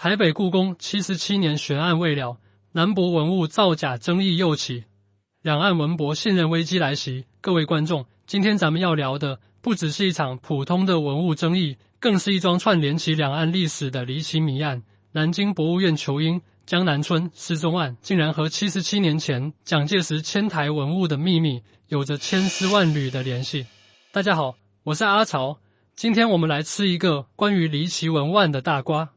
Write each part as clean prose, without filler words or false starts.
台北故宫77年悬案未了，南博文物造假争议又起，两岸文博信任危机来袭。各位观众，今天咱们要聊的不只是一场普通的文物争议，更是一桩串联起两岸历史的离奇谜案。南京博物院仇英江南春失踪案，竟然和77年前蒋介石迁台文物的秘密有着千丝万缕的联系。大家好，我是阿潮，今天我们来吃一个关于离奇文物案的大瓜。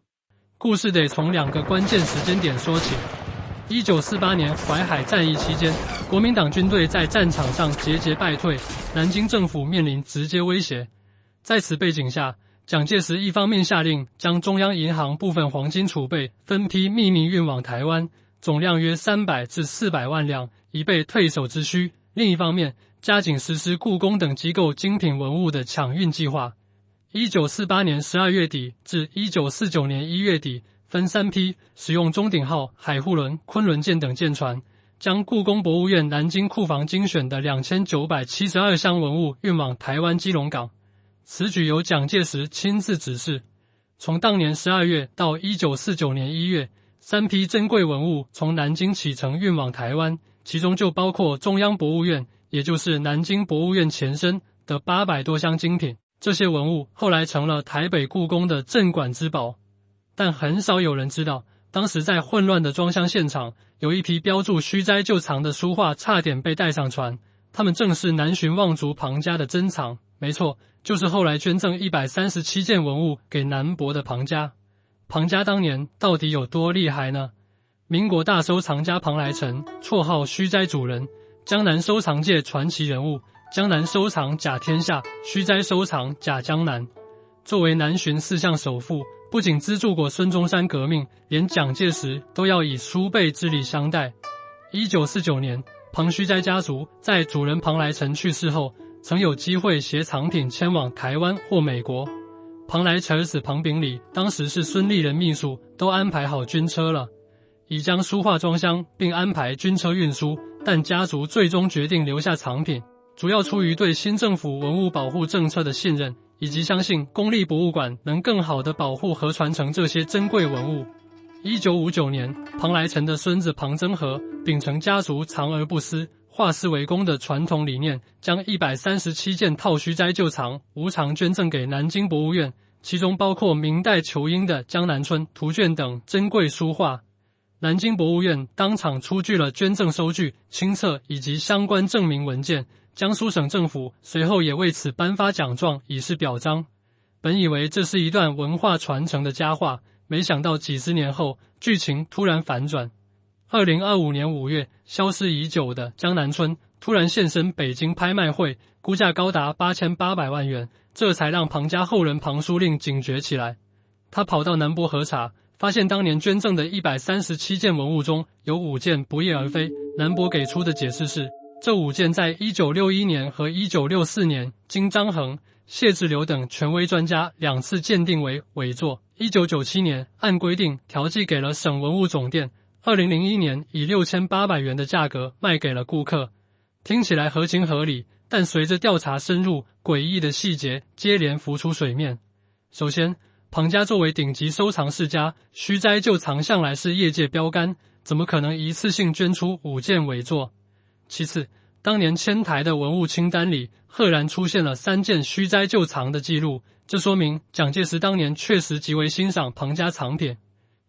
故事得从两个关键时间点说起。1948年淮海战役期间，国民党军队在战场上节节败退，南京政府面临直接威胁。在此背景下，蒋介石一方面下令将中央银行部分黄金储备分批秘密运往台湾，总量约300至400万两，以备退守之需；另一方面，加紧实施故宫等机构精品文物的抢运计划。1948年12月底至1949年1月底，分3批使用钟鼎号、海护轮、昆仑舰等舰船，将故宫博物院南京库房精选的2972箱文物运往台湾基隆港。此举由蒋介石亲自指示。从当年12月到1949年1月，3批珍贵文物从南京启程运往台湾，其中就包括中央博物院，也就是南京博物院前身的800多箱精品。这些文物后来成了台北故宫的镇馆之宝，但很少有人知道，当时在混乱的装箱现场，有一批标注虚斋旧藏的书画差点被带上船，他们正是南巡望族庞家的珍藏。没错，就是后来捐赠137件文物给南博的庞家。庞家当年到底有多厉害呢？民国大收藏家庞来成，绰号虚斋主人，江南收藏界传奇人物，江南收藏甲天下，虚斋收藏甲江南。作为南巡4项首富，不仅资助过孙中山革命，连蒋介石都要以叔辈之礼相待。1949年，庞虚斋家族在主人庞来成去世后，曾有机会携藏品迁往台湾或美国。庞来成儿子庞秉礼当时是孙立人秘书，都安排好军车了，已将书画装箱并安排军车运输，但家族最终决定留下藏品，主要出于对新政府文物保护政策的信任，以及相信公立博物馆能更好地保护和传承这些珍贵文物。1959年，庞来成的孙子庞增和秉承家族藏而不私、化私为公的传统理念，将137件套虚斋旧藏无偿捐赠给南京博物院，其中包括明代仇英的江南春图卷等珍贵书画。南京博物院当场出具了捐赠收据、清册以及相关证明文件，江苏省政府随后也为此颁发奖状以示表彰。本以为这是一段文化传承的佳话，没想到几十年后，剧情突然反转。2025年5月，消失已久的江南春突然现身北京拍卖会，估价高达8800万元，这才让庞家后人庞书令警觉起来。他跑到南博核查，发现当年捐赠的137件文物中，有5件不翼而飞。南博给出的解释是，这5件在1961年和1964年经张衡、谢志留等权威专家2次鉴定为伪作。1997年按规定调寄给了省文物总店，2001年以6800元的价格卖给了顾客。听起来合情合理，但随着调查深入，诡异的细节接连浮出水面。首先，庞家作为顶级收藏世家，虚斋旧藏向来是业界标杆，怎么可能一次性捐出5件伪作？其次，当年迁台的文物清单里赫然出现了3件虚斋旧藏的记录，这说明蒋介石当年确实极为欣赏庞家藏品。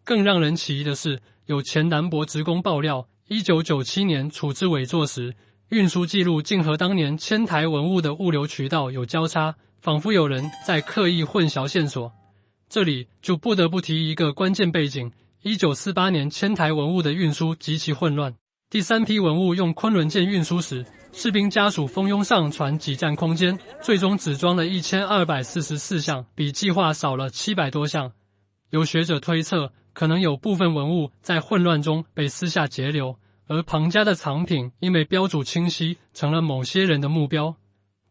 更让人起疑的是，有前南博职工爆料，1997年处置伪作时，运输记录竟和当年迁台文物的物流渠道有交叉，仿佛有人在刻意混淆线索。这里就不得不提一个关键背景，1948年迁台文物的运输极其混乱。第3批文物用昆仑舰运输时，士兵家属蜂拥上船挤占空间，最终只装了1244项，比计划少了700多项。有学者推测，可能有部分文物在混乱中被私下截留，而庞家的藏品因为标注清晰，成了某些人的目标。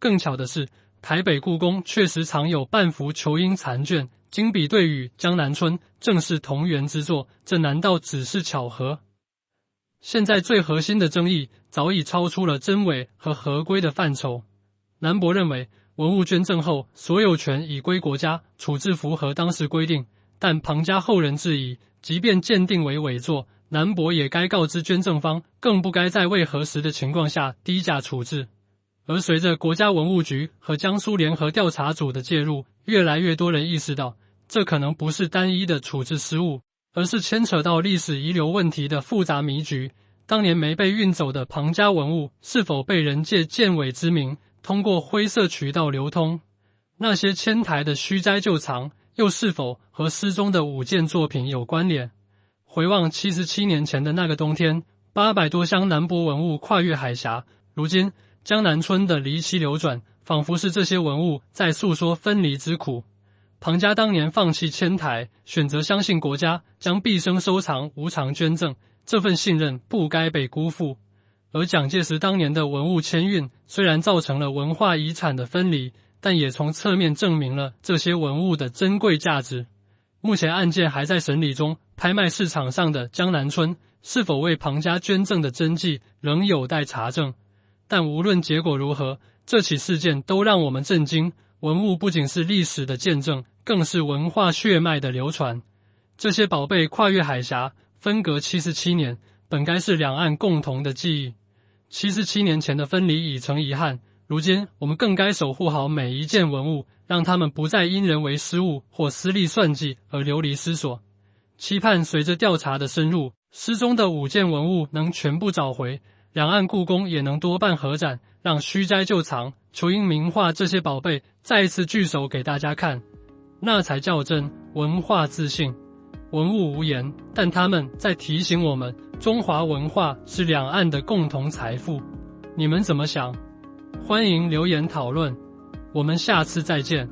更巧的是，台北故宫确实藏有半幅仇英残卷，金笔对与江南春正是同源之作，这难道只是巧合？现在最核心的争议早已超出了真伪和合规的范畴。南博认为，文物捐赠后，所有权已归国家，处置符合当时规定，但庞家后人质疑，即便鉴定为伪作，南博也该告知捐赠方，更不该在未核实的情况下低价处置。而随着国家文物局和江苏联合调查组的介入，越来越多人意识到，这可能不是单一的处置失误，而是牵扯到历史遗留问题的复杂迷局。当年没被运走的庞家文物，是否被人借鉴伪之名，通过灰色渠道流通？那些迁台的虚摘旧藏，又是否和失踪的5件作品有关联？回望77年前的那个冬天，800多箱南博文物跨越海峡，如今江南春的离奇流转，仿佛是这些文物在诉说分离之苦。庞家当年放弃迁台，选择相信国家，将毕生收藏无偿捐赠，这份信任不该被辜负。而蒋介石当年的文物迁运，虽然造成了文化遗产的分离，但也从侧面证明了这些文物的珍贵价值。目前案件还在审理中，拍卖市场上的江南春是否为庞家捐赠的真迹仍有待查证。但无论结果如何，这起事件都让我们震惊。文物不仅是历史的见证，更是文化血脉的流传。这些宝贝跨越海峡，分隔77年，本该是两岸共同的记忆。77年前的分离已成遗憾，如今我们更该守护好每一件文物，让它们不再因人为失误或私利算计而流离失所。期盼随着调查的深入，失踪的5件文物能全部找回，两岸故宫也能多办合展，让虚摘旧藏、求因名画这些宝贝再一次聚首给大家看，那才叫真文化自信。文物无言，但他们在提醒我们，中华文化是两岸的共同财富。你们怎么想？欢迎留言讨论，我们下次再见。